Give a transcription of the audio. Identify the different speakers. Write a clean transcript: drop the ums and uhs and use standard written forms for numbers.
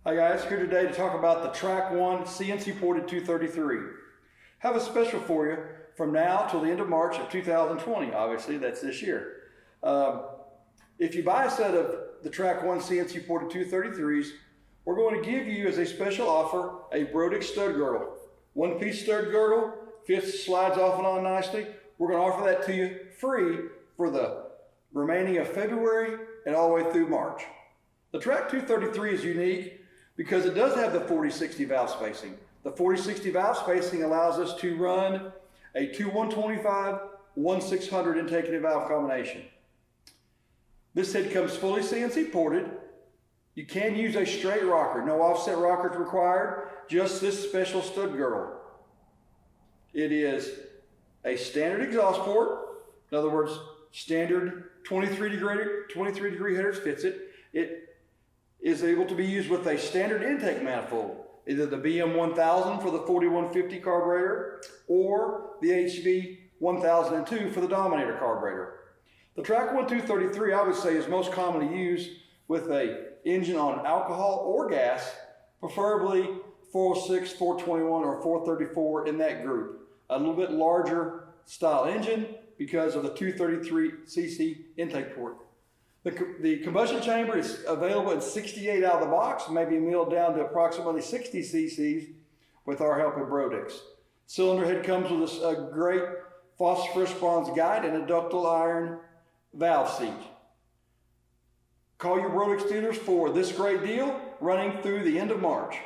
Speaker 1: Hi guys, here today to talk about the Track 1 CNC ported 233. Have a special for you from now till the end of March of 2020, obviously that's this year. If you buy a set of the Track 1 CNC ported 233s, we're going to give you as a special offer a Brodix stud girdle. One piece stud girdle, fits, slides off and on nicely. We're going to offer that to you free for the remaining of February and all the way through March. The Track 233 is unique because it does have the 40-60 valve spacing. The 40-60 valve spacing allows us to run a 2-125, 1-600 intake and valve combination. This head comes fully CNC ported. You can use a straight rocker, no offset rockers required, just this special stud girdle. It is a standard exhaust port, in other words, standard 23 degree headers fits it. It is able to be used with a standard intake manifold, either the BM1000 for the 4150 carburetor or the HV1002 for the Dominator carburetor. The Track 1 233, I would say, is most commonly used with an engine on alcohol or gas, preferably 406, 421, or 434 in that group. A little bit larger style engine because of the 233cc intake port. The combustion chamber is available in 68 out of the box, maybe milled down to approximately 60 cc's with our help at Brodix. Cylinder head comes with a great phosphorus bronze guide and a ductile iron valve seat. Call your Brodix dealers for this great deal running through the end of March.